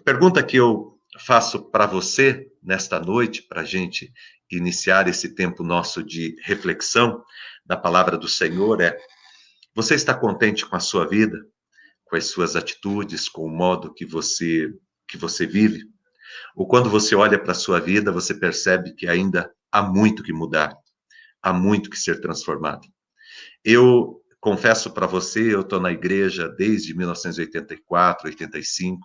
A pergunta que eu faço para você nesta noite, para a gente iniciar esse tempo nosso de reflexão da palavra do Senhor é: você está contente com a sua vida, com as suas atitudes, com o modo que você vive? Ou quando você olha para a sua vida, você percebe que ainda há muito que mudar, há muito que ser transformado? Eu confesso para você, eu estou na igreja desde 1984, 85,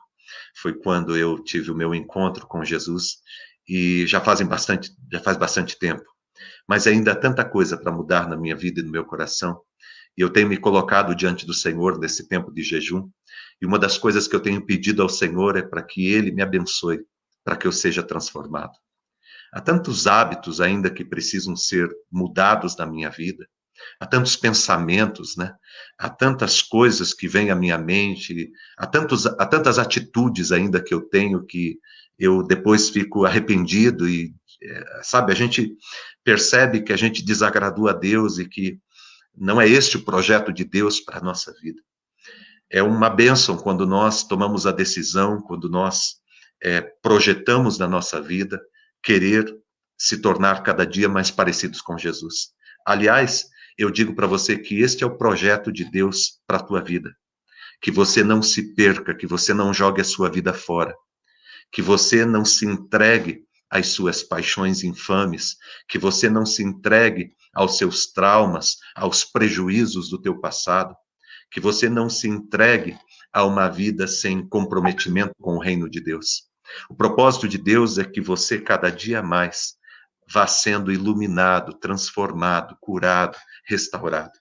foi quando eu tive o meu encontro com Jesus, e já faz bastante tempo, mas ainda há tanta coisa para mudar na minha vida e no meu coração, e eu tenho me colocado diante do Senhor nesse tempo de jejum, e uma das coisas que eu tenho pedido ao Senhor é para que Ele me abençoe, para que eu seja transformado. Há tantos hábitos ainda que precisam ser mudados na minha vida, há tantos pensamentos, né? Há tantas coisas que vêm à minha mente, há tantas atitudes ainda que eu tenho que eu depois fico arrependido e, sabe, a gente percebe que a gente desagradou a Deus e que não é este o projeto de Deus para a nossa vida. É uma bênção quando nós tomamos a decisão, quando nós projetamos na nossa vida querer se tornar cada dia mais parecidos com Jesus. Aliás, eu digo para você que este é o projeto de Deus para a tua vida. Que você não se perca, que você não jogue a sua vida fora, que você não se entregue às suas paixões infames, que você não se entregue aos seus traumas, aos prejuízos do teu passado, que você não se entregue a uma vida sem comprometimento com o reino de Deus. O propósito de Deus é que você cada dia mais vá sendo iluminado, transformado, curado, restaurado.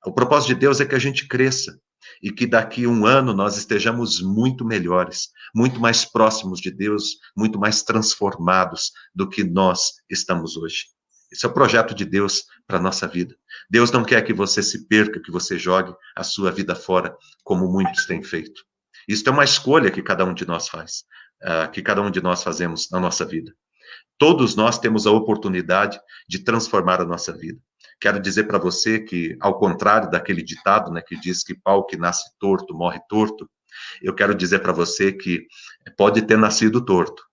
O propósito de Deus é que a gente cresça e que daqui a um ano nós estejamos muito melhores, muito mais próximos de Deus, muito mais transformados do que nós estamos hoje. Esse é o projeto de Deus para a nossa vida. Deus não quer que você se perca, que você jogue a sua vida fora, como muitos têm feito. Isso é uma escolha que cada um de nós faz, que cada um de nós fazemos na nossa vida. Todos nós temos a oportunidade de transformar a nossa vida. Quero dizer para você que, ao contrário daquele ditado, né, que diz que pau que nasce torto morre torto, eu quero dizer para você que pode ter nascido torto,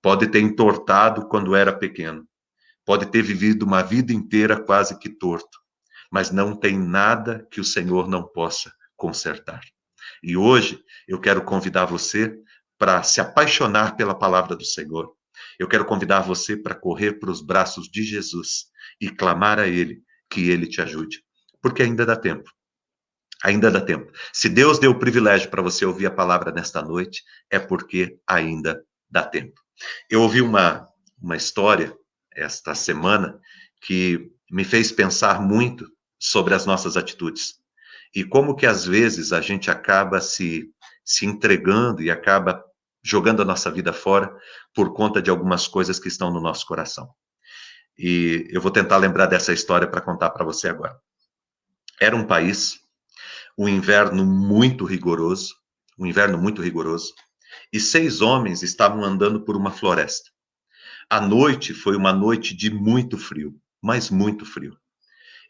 pode ter entortado quando era pequeno, pode ter vivido uma vida inteira quase que torto, mas não tem nada que o Senhor não possa consertar. E hoje eu quero convidar você para se apaixonar pela palavra do Senhor. Eu quero convidar você para correr para os braços de Jesus e clamar a Ele que Ele te ajude. Porque ainda dá tempo. Ainda dá tempo. Se Deus deu o privilégio para você ouvir a palavra nesta noite, é porque ainda dá tempo. Eu ouvi uma história esta semana que me fez pensar muito sobre as nossas atitudes. E como que às vezes a gente acaba se entregando e acaba jogando a nossa vida fora por conta de algumas coisas que estão no nosso coração. E eu vou tentar lembrar dessa história para contar para você agora. Era um país, um inverno muito rigoroso, um inverno muito rigoroso, e 6 homens estavam andando por uma floresta. A noite foi uma noite de muito frio, mas muito frio.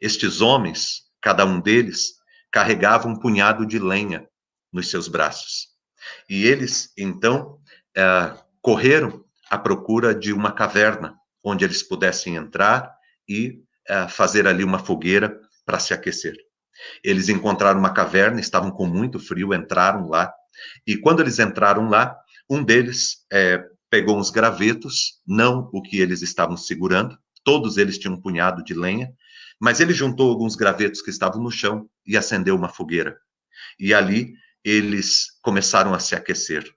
Estes homens, cada um deles, carregava um punhado de lenha nos seus braços. E eles, então, correram à procura de uma caverna onde eles pudessem entrar e fazer ali uma fogueira para se aquecer. Eles encontraram uma caverna, estavam com muito frio, entraram lá. E quando eles entraram lá, um deles pegou uns gravetos, não o que eles estavam segurando, todos eles tinham um punhado de lenha, mas ele juntou alguns gravetos que estavam no chão e acendeu uma fogueira. E ali eles começaram a se aquecer.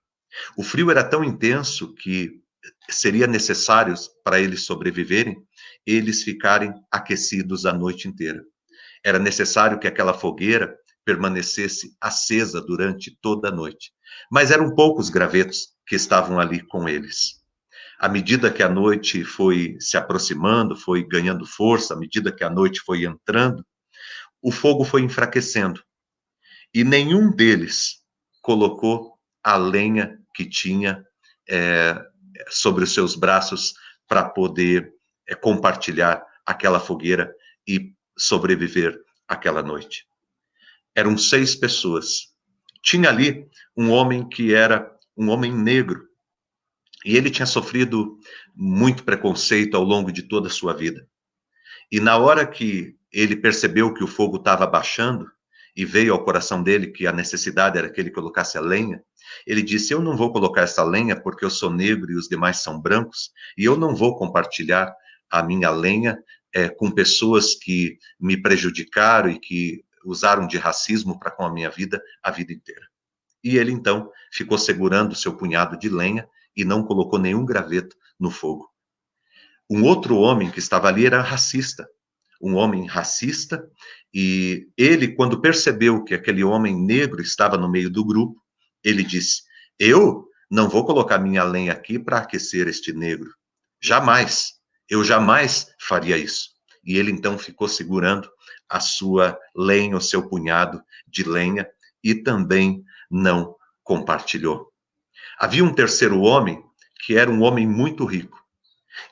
O frio era tão intenso que seria necessário, para eles sobreviverem, eles ficarem aquecidos a noite inteira. Era necessário que aquela fogueira permanecesse acesa durante toda a noite. Mas eram poucos gravetos que estavam ali com eles. À medida que a noite foi se aproximando, foi ganhando força, à medida que a noite foi entrando, o fogo foi enfraquecendo. E nenhum deles colocou a lenha que tinha sobre os seus braços para poder compartilhar aquela fogueira e sobreviver aquela noite. Eram 6 pessoas. Tinha ali um homem que era um homem negro. E ele tinha sofrido muito preconceito ao longo de toda a sua vida. E na hora que ele percebeu que o fogo estava abaixando, e veio ao coração dele que a necessidade era que ele colocasse a lenha, ele disse: eu não vou colocar essa lenha porque eu sou negro e os demais são brancos, e eu não vou compartilhar a minha lenha com pessoas que me prejudicaram e que usaram de racismo para com a minha vida a vida inteira. E ele então ficou segurando o seu punhado de lenha e não colocou nenhum graveto no fogo. Um outro homem que estava ali era racista, um homem racista, e ele, quando percebeu que aquele homem negro estava no meio do grupo, ele disse: eu não vou colocar minha lenha aqui para aquecer este negro. Jamais. Eu jamais faria isso. E ele então ficou segurando a sua lenha, o seu punhado de lenha, e também não compartilhou. Havia um terceiro homem, que era um homem muito rico.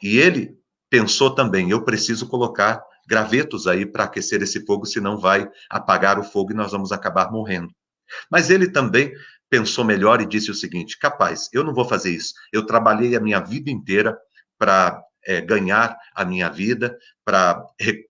E ele pensou também: eu preciso colocar gravetos aí para aquecer esse fogo, senão vai apagar o fogo e nós vamos acabar morrendo. Mas ele também pensou melhor e disse o seguinte: capaz, eu não vou fazer isso. Eu trabalhei a minha vida inteira para ganhar a minha vida, para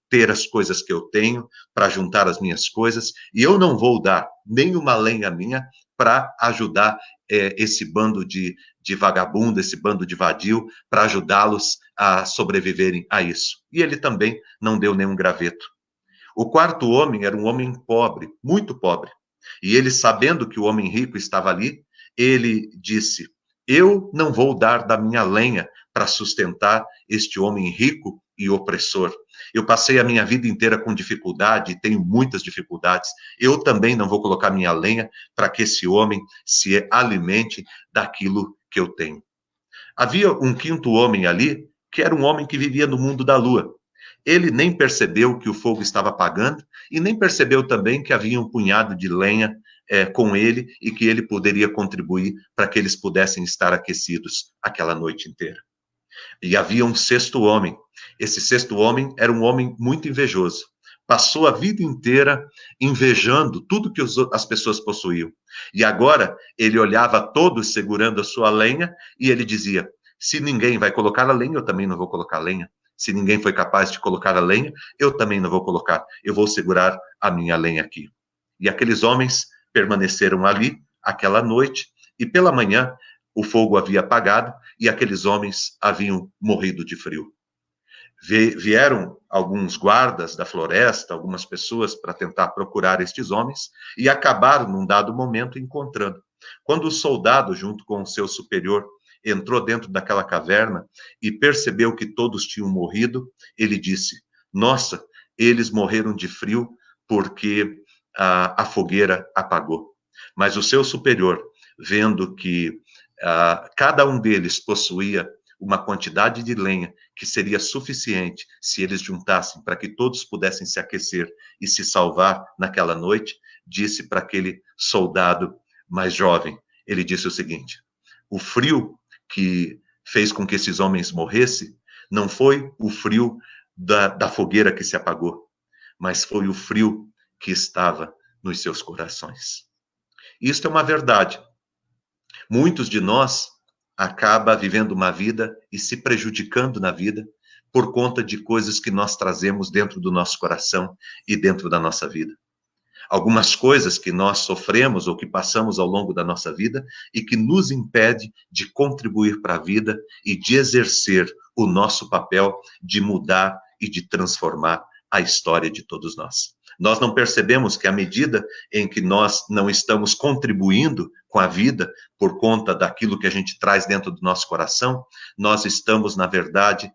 ter as coisas que eu tenho, para juntar as minhas coisas, e eu não vou dar nenhuma lenha minha para ajudar esse bando de vagabundo, esse bando de vadio, para ajudá-los a sobreviverem a isso. E ele também não deu nenhum graveto. O quarto homem era um homem pobre, muito pobre. E ele, sabendo que o homem rico estava ali, ele disse: eu não vou dar da minha lenha para sustentar este homem rico e opressor. Eu passei a minha vida inteira com dificuldade, tenho muitas dificuldades. Eu também não vou colocar minha lenha para que esse homem se alimente daquilo que eu tenho. Havia um quinto homem ali, que era um homem que vivia no mundo da lua. Ele nem percebeu que o fogo estava apagando e nem percebeu também que havia um punhado de lenha com ele e que ele poderia contribuir para que eles pudessem estar aquecidos aquela noite inteira. E havia um sexto homem. Esse sexto homem era um homem muito invejoso. Passou a vida inteira invejando tudo que as pessoas possuíam. E agora ele olhava todos segurando a sua lenha e ele dizia: se ninguém vai colocar a lenha, eu também não vou colocar a lenha. Se ninguém foi capaz de colocar a lenha, eu também não vou colocar. Eu vou segurar a minha lenha aqui. E aqueles homens permaneceram ali aquela noite e pela manhã o fogo havia apagado e aqueles homens haviam morrido de frio. Vieram alguns guardas da floresta, algumas pessoas para tentar procurar estes homens e acabaram, num dado momento, encontrando. Quando o soldado, junto com o seu superior, entrou dentro daquela caverna e percebeu que todos tinham morrido, ele disse: nossa, eles morreram de frio porque a fogueira apagou. Mas o seu superior, vendo que cada um deles possuía uma quantidade de lenha que seria suficiente se eles juntassem para que todos pudessem se aquecer e se salvar naquela noite, disse para aquele soldado mais jovem, ele disse o seguinte: o frio que fez com que esses homens morressem não foi o frio da fogueira que se apagou, mas foi o frio que estava nos seus corações. Isto é uma verdade. Muitos de nós acaba vivendo uma vida e se prejudicando na vida por conta de coisas que nós trazemos dentro do nosso coração e dentro da nossa vida. Algumas coisas que nós sofremos ou que passamos ao longo da nossa vida e que nos impede de contribuir para a vida e de exercer o nosso papel de mudar e de transformar a história de todos nós. Nós não percebemos que à medida em que nós não estamos contribuindo com a vida por conta daquilo que a gente traz dentro do nosso coração, nós estamos, na verdade,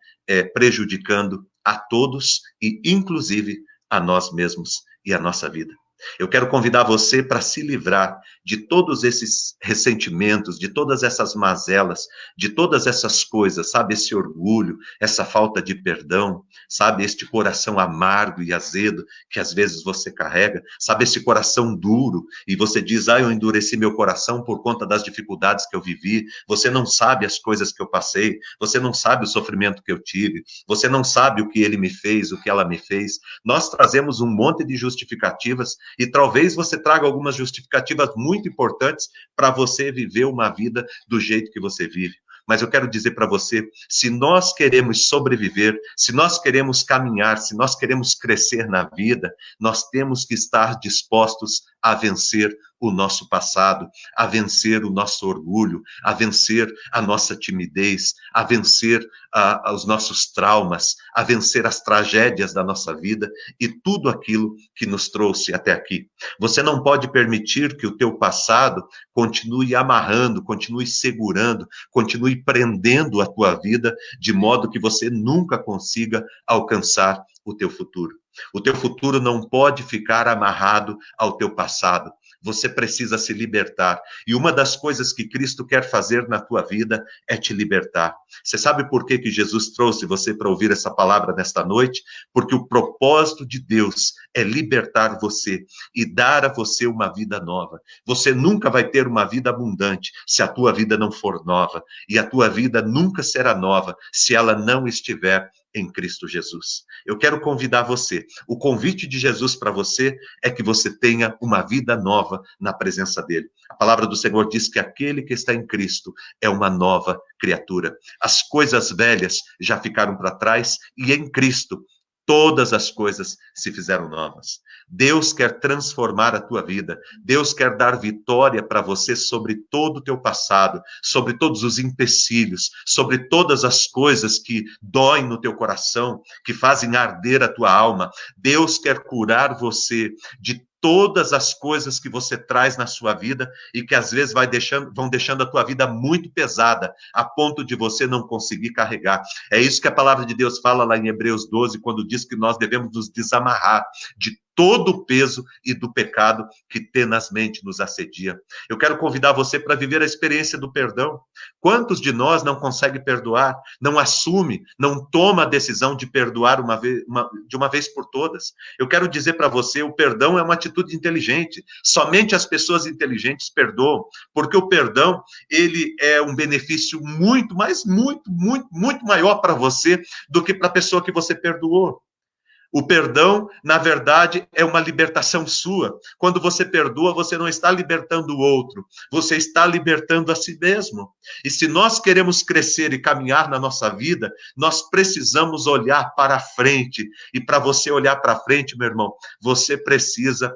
prejudicando a todos e, inclusive, a nós mesmos e a nossa vida. Eu quero convidar você para se livrar de todos esses ressentimentos, de todas essas mazelas, de todas essas coisas, sabe? Esse orgulho, essa falta de perdão, sabe? Este coração amargo e azedo que às vezes você carrega, sabe? Esse coração duro e você diz: eu endureci meu coração por conta das dificuldades que eu vivi. Você não sabe as coisas que eu passei, você não sabe o sofrimento que eu tive, você não sabe o que ele me fez, o que ela me fez. Nós trazemos um monte de justificativas E talvez você traga algumas justificativas muito importantes para você viver uma vida do jeito que você vive. Mas eu quero dizer para você, se nós queremos sobreviver, se nós queremos caminhar, se nós queremos crescer na vida, nós temos que estar dispostos a vencer o nosso passado, a vencer o nosso orgulho, a vencer a nossa timidez, a vencer os nossos traumas, a vencer as tragédias da nossa vida e tudo aquilo que nos trouxe até aqui. Você não pode permitir que o teu passado continue amarrando, continue segurando, continue prendendo a tua vida, de modo que você nunca consiga alcançar o teu futuro. O teu futuro não pode ficar amarrado ao teu passado. Você precisa se libertar. E uma das coisas que Cristo quer fazer na tua vida é te libertar. Você sabe por que Jesus trouxe você para ouvir essa palavra nesta noite? Porque o propósito de Deus é libertar você e dar a você uma vida nova. Você nunca vai ter uma vida abundante se a tua vida não for nova. E a tua vida nunca será nova se ela não estiver em Cristo Jesus. Eu quero convidar você. O convite de Jesus para você é que você tenha uma vida nova na presença dele. A palavra do Senhor diz que aquele que está em Cristo é uma nova criatura. As coisas velhas já ficaram para trás e em Cristo todas as coisas se fizeram novas. Deus quer transformar a tua vida. Deus quer dar vitória para você sobre todo o teu passado, sobre todos os empecilhos, sobre todas as coisas que doem no teu coração, que fazem arder a tua alma. Deus quer curar você de todas as coisas que você traz na sua vida e que às vezes vão deixando a tua vida muito pesada, a ponto de você não conseguir carregar. É isso que a palavra de Deus fala lá em Hebreus 12, quando diz que nós devemos nos desamarrar de todo o peso e do pecado que tenazmente nos assedia. Eu quero convidar você para viver a experiência do perdão. Quantos de nós não consegue perdoar, não assume, não toma a decisão de perdoar de uma vez por todas? Eu quero dizer para você, o perdão é uma atitude inteligente. Somente as pessoas inteligentes perdoam, porque o perdão, ele é um benefício muito, mas muito, muito, muito maior para você do que para a pessoa que você perdoou. O perdão, na verdade, é uma libertação sua. Quando você perdoa, você não está libertando o outro, você está libertando a si mesmo. E se nós queremos crescer e caminhar na nossa vida, nós precisamos olhar para frente. E para você olhar para frente, meu irmão, você precisa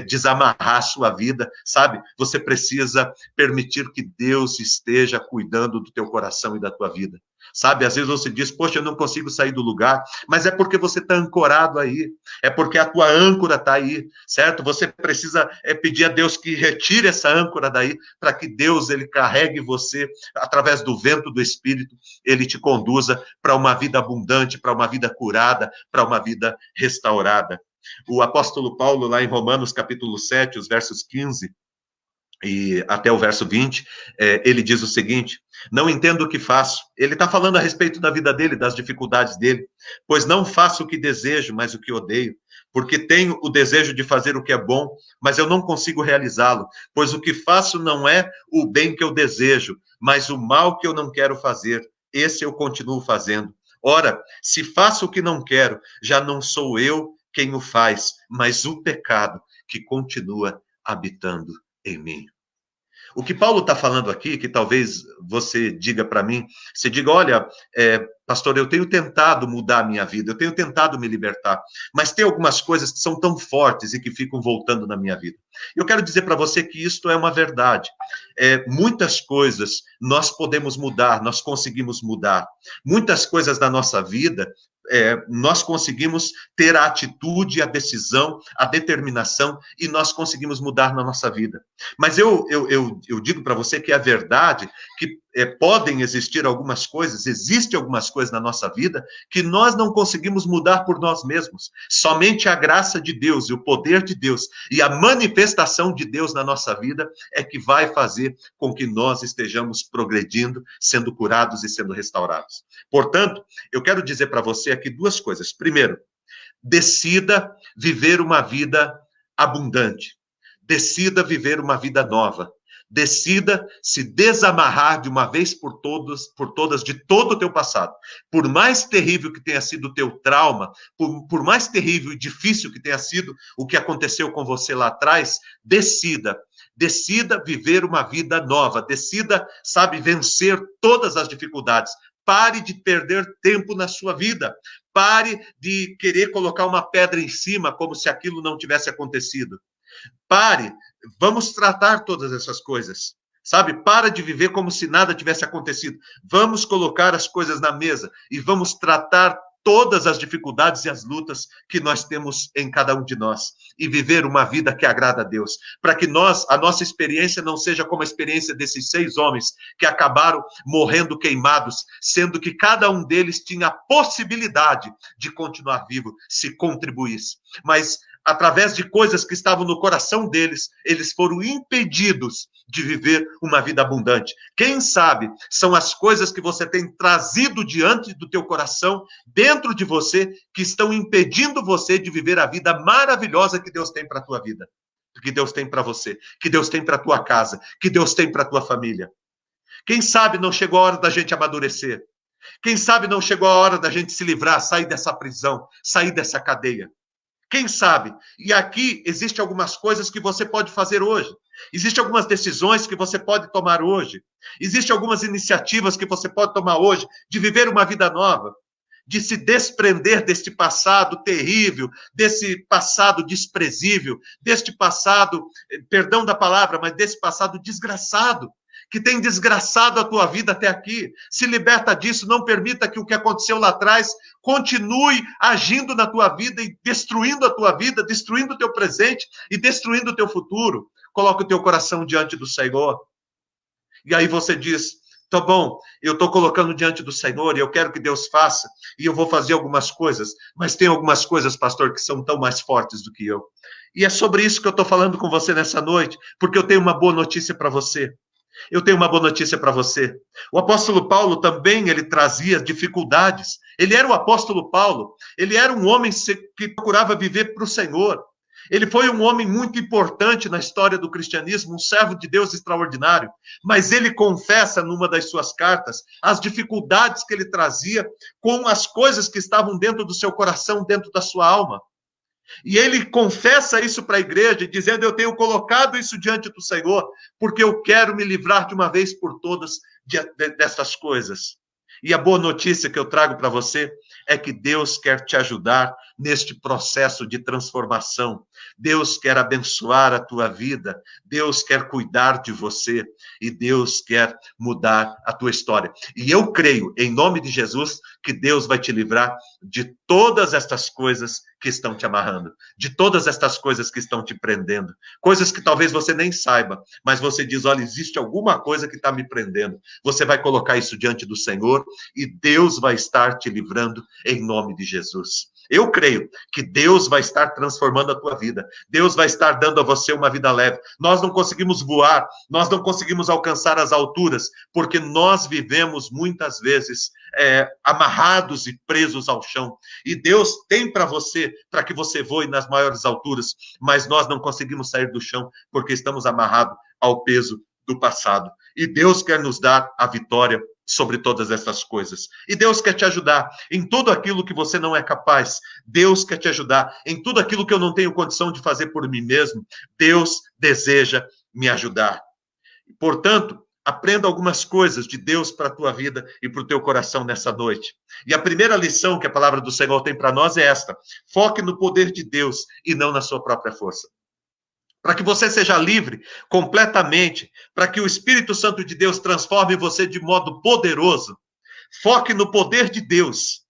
desamarrar a sua vida, sabe? Você precisa permitir que Deus esteja cuidando do teu coração e da tua vida. Sabe, às vezes você diz, poxa, eu não consigo sair do lugar, mas é porque você está ancorado aí, é porque a tua âncora está aí, certo? Você precisa pedir a Deus que retire essa âncora daí, para que Deus, ele carregue você, através do vento do Espírito, ele te conduza para uma vida abundante, para uma vida curada, para uma vida restaurada. O apóstolo Paulo, lá em Romanos, capítulo 7, os versos 15, e até o verso 20, ele diz o seguinte: não entendo o que faço. Ele está falando a respeito da vida dele, das dificuldades dele. Pois não faço o que desejo, mas o que odeio. Porque tenho o desejo de fazer o que é bom, mas eu não consigo realizá-lo. Pois o que faço não é o bem que eu desejo, mas o mal que eu não quero fazer. Esse eu continuo fazendo. Ora, se faço o que não quero, já não sou eu quem o faz, mas o pecado que continua habitando em mim. O que Paulo está falando aqui, que talvez você diga para mim, você diga, olha, pastor, eu tenho tentado mudar a minha vida, eu tenho tentado me libertar, mas tem algumas coisas que são tão fortes e que ficam voltando na minha vida. Eu quero dizer para você que isto é uma verdade. Muitas coisas nós podemos mudar, nós conseguimos mudar. Muitas coisas da nossa vida, nós conseguimos ter a atitude, a decisão, a determinação, e nós conseguimos mudar na nossa vida. Mas eu digo para você que é verdade que podem existir algumas coisas, existem algumas coisas na nossa vida que nós não conseguimos mudar por nós mesmos. Somente a graça de Deus e o poder de Deus e a manifestação de Deus na nossa vida é que vai fazer com que nós estejamos progredindo, sendo curados e sendo restaurados. Portanto, eu quero dizer para você aqui duas coisas. Primeiro, decida viver uma vida abundante. Decida viver uma vida nova. Decida se desamarrar de uma vez por todas de todo o teu passado. Por mais terrível que tenha sido o teu trauma, por mais terrível e difícil que tenha sido o que aconteceu com você lá atrás, decida viver uma vida nova, decida, sabe, vencer todas as dificuldades. Pare de perder tempo na sua vida. Pare de querer colocar uma pedra em cima como se aquilo não tivesse acontecido. Pare, vamos tratar todas essas coisas. Sabe, para de viver como se nada tivesse acontecido. Vamos colocar as coisas na mesa e vamos tratar todas as dificuldades e as lutas que nós temos em cada um de nós e viver uma vida que agrada a Deus, para que a nossa experiência não seja como a experiência desses 6 homens que acabaram morrendo queimados, sendo que cada um deles tinha a possibilidade de continuar vivo se contribuísse. Mas através de coisas que estavam no coração deles, eles foram impedidos de viver uma vida abundante. Quem sabe são as coisas que você tem trazido diante do teu coração, dentro de você, que estão impedindo você de viver a vida maravilhosa que Deus tem para a tua vida, que Deus tem para você, que Deus tem para a tua casa, que Deus tem para a tua família. Quem sabe não chegou a hora da gente amadurecer? Quem sabe não chegou a hora da gente se livrar, sair dessa prisão, sair dessa cadeia? Quem sabe? E aqui existem algumas coisas que você pode fazer hoje. Existem algumas decisões que você pode tomar hoje. Existem algumas iniciativas que você pode tomar hoje de viver uma vida nova, de se desprender deste passado terrível, desse passado desprezível, deste passado, perdão da palavra, mas desse passado desgraçado, que tem desgraçado a tua vida até aqui. Se liberta disso, não permita que o que aconteceu lá atrás continue agindo na tua vida e destruindo a tua vida, destruindo o teu presente e destruindo o teu futuro. Coloca o teu coração diante do Senhor. E aí você diz, tá bom, eu estou colocando diante do Senhor e eu quero que Deus faça, e eu vou fazer algumas coisas, mas tem algumas coisas, pastor, que são tão mais fortes do que eu. E é sobre isso que eu estou falando com você nessa noite, porque eu tenho uma boa notícia para você. Eu tenho uma boa notícia para você. O apóstolo Paulo também, ele trazia dificuldades. Ele era o apóstolo Paulo. Ele era um homem que procurava viver para o Senhor. Ele foi um homem muito importante na história do cristianismo, um servo de Deus extraordinário. Mas ele confessa numa das suas cartas as dificuldades que ele trazia com as coisas que estavam dentro do seu coração, dentro da sua alma. E ele confessa isso para a igreja, dizendo, eu tenho colocado isso diante do Senhor, porque eu quero me livrar de uma vez por todas dessas coisas. E a boa notícia que eu trago para você é que Deus quer te ajudar neste processo de transformação. Deus quer abençoar a tua vida, Deus quer cuidar de você e Deus quer mudar a tua história. E eu creio, em nome de Jesus, que Deus vai te livrar de todas estas coisas que estão te amarrando, de todas estas coisas que estão te prendendo, coisas que talvez você nem saiba, mas você diz, olha, existe alguma coisa que está me prendendo. Você vai colocar isso diante do Senhor e Deus vai estar te livrando em nome de Jesus. Eu creio que Deus vai estar transformando a tua vida. Deus vai estar dando a você uma vida leve. Nós não conseguimos voar, nós não conseguimos alcançar as alturas, porque nós vivemos muitas vezes amarrados e presos ao chão. E Deus tem para você, para que você voe nas maiores alturas, mas nós não conseguimos sair do chão, porque estamos amarrados ao peso do passado. E Deus quer nos dar a vitória sobre todas essas coisas. E Deus quer te ajudar em tudo aquilo que você não é capaz. Deus quer te ajudar em tudo aquilo que eu não tenho condição de fazer por mim mesmo. Deus deseja me ajudar. Portanto, aprenda algumas coisas de Deus para a tua vida e para o teu coração nessa noite. E a primeira lição que a palavra do Senhor tem para nós é esta: foque no poder de Deus e não na sua própria força. Para que você seja livre completamente, para que o Espírito Santo de Deus transforme você de modo poderoso, foque no poder de Deus,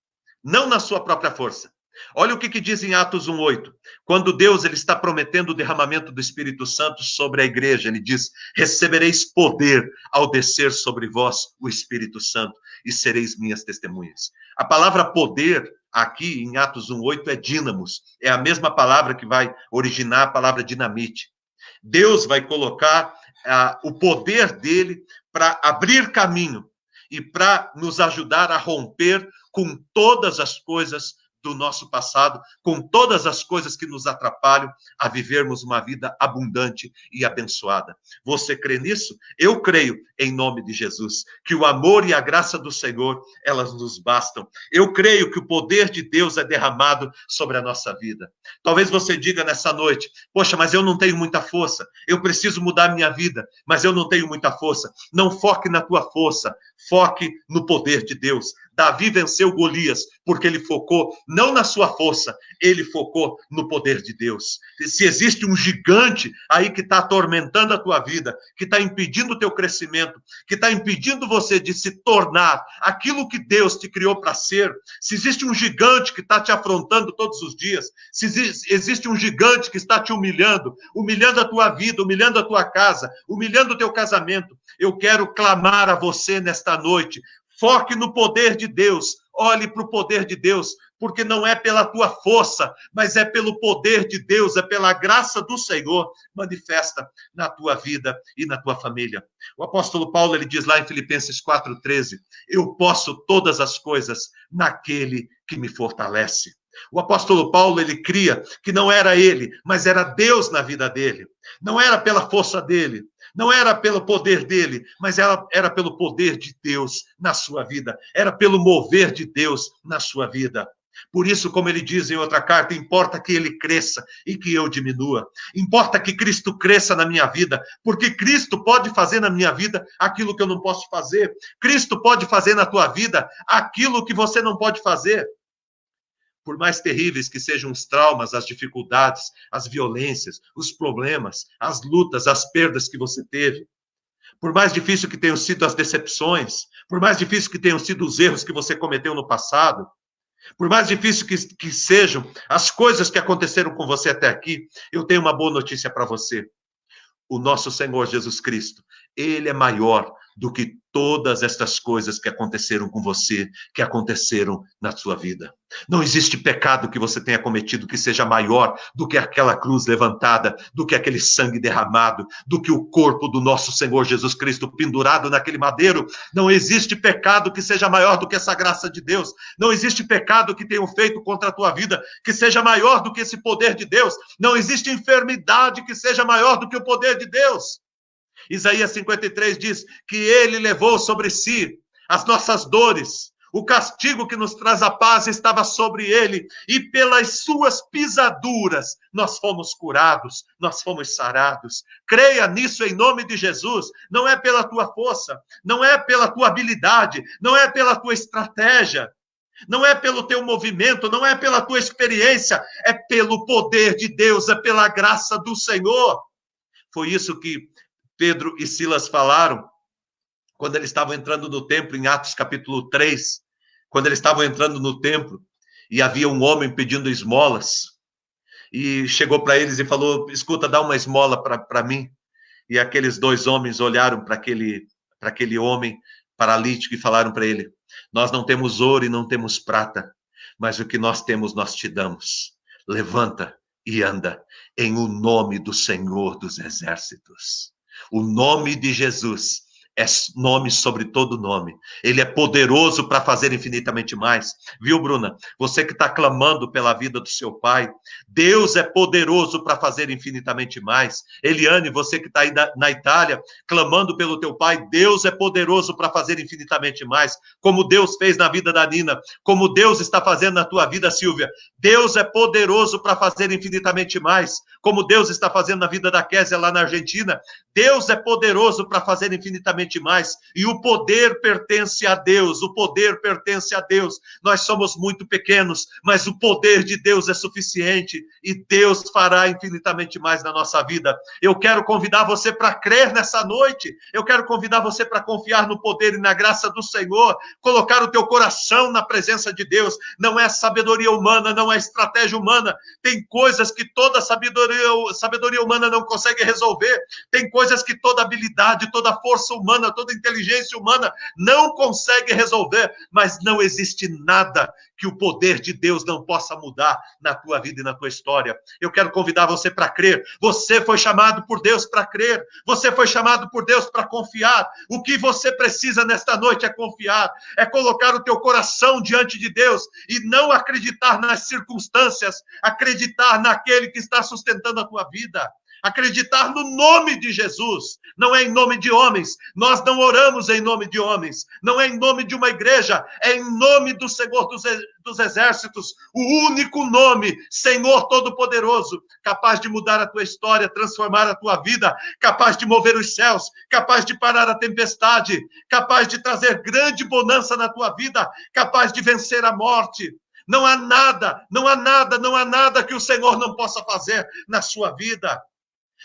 não na sua própria força. Olha o que diz em Atos 1:8. Quando Deus ele está prometendo o derramamento do Espírito Santo sobre a igreja, ele diz, recebereis poder ao descer sobre vós o Espírito Santo e sereis minhas testemunhas. A palavra poder aqui em Atos 1:8 é dínamos, é a mesma palavra que vai originar a palavra dinamite. Deus vai colocar o poder dele para abrir caminho e para nos ajudar a romper com todas as coisas do nosso passado, com todas as coisas que nos atrapalham a vivermos uma vida abundante e abençoada. Você crê nisso? Eu creio, em nome de Jesus, que o amor e a graça do Senhor, elas nos bastam. Eu creio que o poder de Deus é derramado sobre a nossa vida. Talvez você diga nessa noite: poxa, mas eu não tenho muita força, eu preciso mudar minha vida, mas eu não tenho muita força. Não foque na tua força, foque no poder de Deus. Davi venceu Golias porque ele focou não na sua força, ele focou no poder de Deus. Se existe um gigante aí que está atormentando a tua vida, que está impedindo o teu crescimento, que está impedindo você de se tornar aquilo que Deus te criou para ser, se existe um gigante que está te afrontando todos os dias, se existe um gigante que está te humilhando, humilhando a tua vida, humilhando a tua casa, humilhando o teu casamento, eu quero clamar a você nesta noite: foque no poder de Deus, olhe para o poder de Deus, porque não é pela tua força, mas é pelo poder de Deus, é pela graça do Senhor, manifesta na tua vida e na tua família. O apóstolo Paulo, ele diz lá em Filipenses 4,13, eu posso todas as coisas naquele que me fortalece. O apóstolo Paulo, ele cria que não era ele, mas era Deus na vida dele. Não era pela força dele, não era pelo poder dele, mas era pelo poder de Deus na sua vida. Era pelo mover de Deus na sua vida. Por isso, como ele diz em outra carta, importa que ele cresça e que eu diminua. Importa que Cristo cresça na minha vida, porque Cristo pode fazer na minha vida aquilo que eu não posso fazer. Cristo pode fazer na tua vida aquilo que você não pode fazer. Por mais terríveis que sejam os traumas, as dificuldades, as violências, os problemas, as lutas, as perdas que você teve, por mais difícil que tenham sido as decepções, por mais difícil que tenham sido os erros que você cometeu no passado, por mais difícil que sejam as coisas que aconteceram com você até aqui, eu tenho uma boa notícia para você. O nosso Senhor Jesus Cristo, ele é maior do que todas estas coisas que aconteceram com você, que aconteceram na sua vida. Não existe pecado que você tenha cometido que seja maior do que aquela cruz levantada, do que aquele sangue derramado, do que o corpo do nosso Senhor Jesus Cristo pendurado naquele madeiro. Não existe pecado que seja maior do que essa graça de Deus. Não existe pecado que tenham feito contra a tua vida que seja maior do que esse poder de Deus. Não existe enfermidade que seja maior do que o poder de Deus. Isaías 53 diz que ele levou sobre si as nossas dores, o castigo que nos traz a paz estava sobre ele, e pelas suas pisaduras nós fomos curados, nós fomos sarados. Creia nisso em nome de Jesus. Não é pela tua força, não é pela tua habilidade, não é pela tua estratégia, não é pelo teu movimento, não é pela tua experiência, é pelo poder de Deus, é pela graça do Senhor. Foi isso que Pedro e Silas falaram quando eles estavam entrando no templo, em Atos capítulo 3, quando eles estavam entrando no templo, e havia um homem pedindo esmolas, e chegou para eles e falou, escuta, dá uma esmola para mim. E aqueles dois homens olharam para aquele homem paralítico e falaram para ele, nós não temos ouro e não temos prata, mas o que nós temos nós te damos. Levanta e anda, em o nome do Senhor dos Exércitos. O nome de Jesus é nome sobre todo nome. Ele é poderoso para fazer infinitamente mais. Viu, Bruna? Você que está clamando pela vida do seu pai, Deus é poderoso para fazer infinitamente mais. Eliane, você que está aí na Itália, clamando pelo teu pai, Deus é poderoso para fazer infinitamente mais. Como Deus fez na vida da Nina, como Deus está fazendo na tua vida, Silvia. Deus é poderoso para fazer infinitamente mais. Como Deus está fazendo na vida da Késia lá na Argentina. Deus é poderoso para fazer infinitamente mais, e o poder pertence a Deus, o poder pertence a Deus. Nós somos muito pequenos, mas o poder de Deus é suficiente, e Deus fará infinitamente mais na nossa vida. Eu quero convidar você para crer nessa noite, eu quero convidar você para confiar no poder e na graça do Senhor, colocar o teu coração na presença de Deus. Não é sabedoria humana, não é estratégia humana, tem coisas que toda sabedoria humana não consegue resolver, tem coisas que toda habilidade, toda força humana humana, toda inteligência humana não consegue resolver, mas não existe nada que o poder de Deus não possa mudar na tua vida e na tua história. Eu quero convidar você para crer. Você foi chamado por Deus para crer. Você foi chamado por Deus para confiar. O que você precisa nesta noite é confiar, é colocar o teu coração diante de Deus e não acreditar nas circunstâncias, acreditar naquele que está sustentando a tua vida. Acreditar no nome de Jesus, não é em nome de homens. Nós não oramos em nome de homens, não é em nome de uma igreja, é em nome do Senhor dos Exércitos, o único nome, Senhor Todo-Poderoso, capaz de mudar a tua história, transformar a tua vida, capaz de mover os céus, capaz de parar a tempestade, capaz de trazer grande bonança na tua vida, capaz de vencer a morte. Não há nada, não há nada, não há nada que o Senhor não possa fazer na sua vida.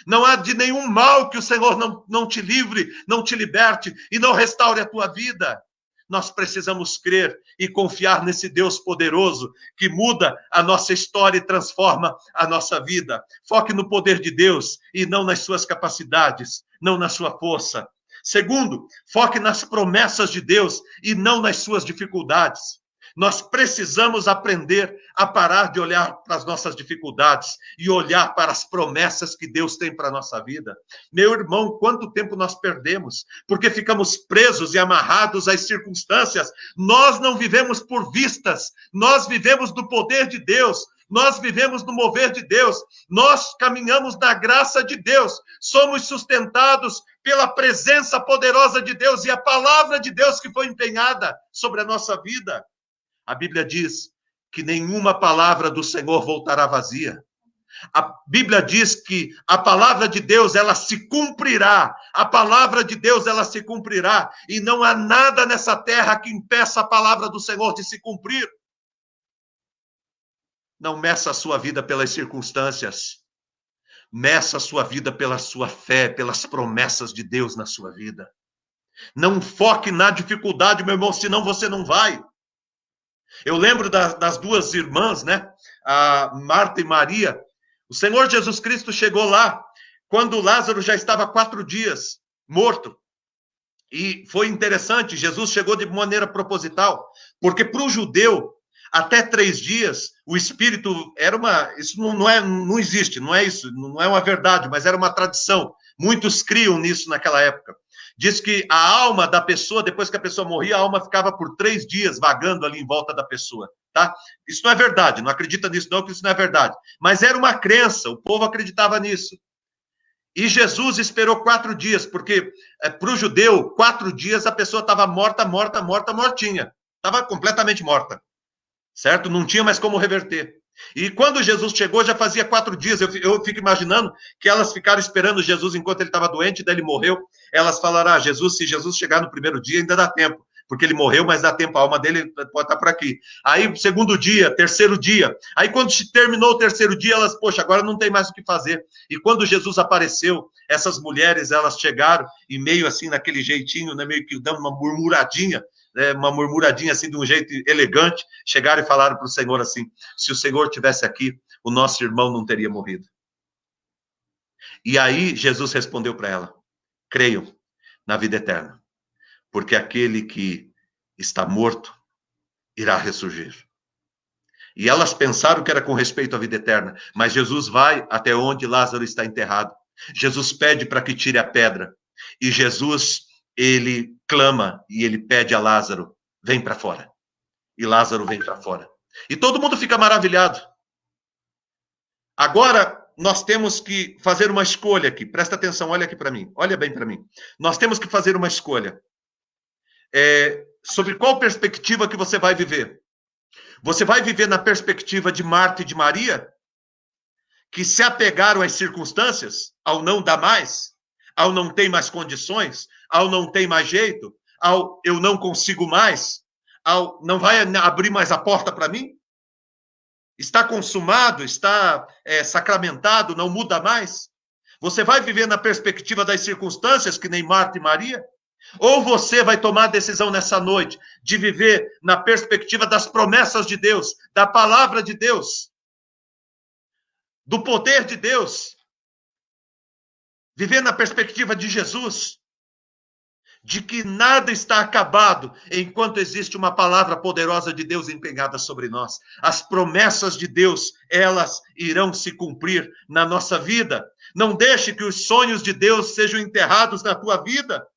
Não há de nenhum mal que o Senhor não te livre, não te liberte e não restaure a tua vida. Nós precisamos crer e confiar nesse Deus poderoso que muda a nossa história e transforma a nossa vida. Foque no poder de Deus e não nas suas capacidades, não na sua força. Segundo, foque nas promessas de Deus e não nas suas dificuldades. Nós precisamos aprender a parar de olhar para as nossas dificuldades e olhar para as promessas que Deus tem para a nossa vida. Meu irmão, quanto tempo nós perdemos porque ficamos presos e amarrados às circunstâncias. Nós não vivemos por vistas, nós vivemos do poder de Deus. Nós vivemos no mover de Deus, nós caminhamos na graça de Deus, somos sustentados pela presença poderosa de Deus e a palavra de Deus que foi empenhada sobre a nossa vida. A Bíblia diz que nenhuma palavra do Senhor voltará vazia. A Bíblia diz que a palavra de Deus, ela se cumprirá. A palavra de Deus, ela se cumprirá. E não há nada nessa terra que impeça a palavra do Senhor de se cumprir. Não meça a sua vida pelas circunstâncias. Meça a sua vida pela sua fé, pelas promessas de Deus na sua vida. Não foque na dificuldade, meu irmão, senão você não vai. Eu lembro das duas irmãs, né? A Marta e Maria. O Senhor Jesus Cristo chegou lá quando Lázaro já estava 4 dias morto. E foi interessante, Jesus chegou de maneira proposital, porque para o judeu, até 3 dias, o espírito era uma... Isso não existe, não é isso, não é uma verdade, mas era uma tradição. Muitos criam nisso naquela época. Diz que a alma da pessoa, depois que a pessoa morria, a alma ficava por 3 dias vagando ali em volta da pessoa, tá? Isso não é verdade, não acredita nisso não, que isso não é verdade. Mas era uma crença, o povo acreditava nisso. E Jesus esperou 4 dias, porque para o judeu, 4 dias a pessoa estava mortinha. Estava completamente morta, certo? Não tinha mais como reverter. E quando Jesus chegou, já fazia 4 dias. Eu fico imaginando que elas ficaram esperando Jesus enquanto ele estava doente, daí ele morreu. Elas falaram, Jesus, se Jesus chegar no primeiro dia, ainda dá tempo. Porque ele morreu, mas dá tempo, a alma dele pode estar por aqui. Aí, segundo dia, terceiro dia. Aí, quando terminou o terceiro dia, elas, poxa, agora não tem mais o que fazer. E quando Jesus apareceu, essas mulheres, elas chegaram, e meio assim, naquele jeitinho, né, meio que dando uma murmuradinha assim, de um jeito elegante, chegaram e falaram para o Senhor assim, se o Senhor tivesse aqui, o nosso irmão não teria morrido. E aí, Jesus respondeu para ela, creiam na vida eterna, porque aquele que está morto irá ressurgir. E elas pensaram que era com respeito à vida eterna, mas Jesus vai até onde Lázaro está enterrado. Jesus pede para que tire a pedra. E Jesus, ele clama e ele pede a Lázaro, vem para fora. E Lázaro vem para fora. E todo mundo fica maravilhado. Agora, nós temos que fazer uma escolha aqui. Presta atenção, olha aqui para mim. Olha bem para mim. Nós temos que fazer uma escolha. Sobre qual perspectiva que você vai viver? Você vai viver na perspectiva de Marta e de Maria, que se apegaram às circunstâncias, ao não dar mais, ao não ter mais condições, ao não ter mais jeito, ao eu não consigo mais, ao não vai abrir mais a porta para mim? Está consumado, está sacramentado, não muda mais? Você vai viver na perspectiva das circunstâncias, que nem Marta e Maria? Ou você vai tomar a decisão nessa noite de viver na perspectiva das promessas de Deus, da palavra de Deus, do poder de Deus, viver na perspectiva de Jesus, de que nada está acabado enquanto existe uma palavra poderosa de Deus empenhada sobre nós. As promessas de Deus, elas irão se cumprir na nossa vida. Não deixe que os sonhos de Deus sejam enterrados na tua vida.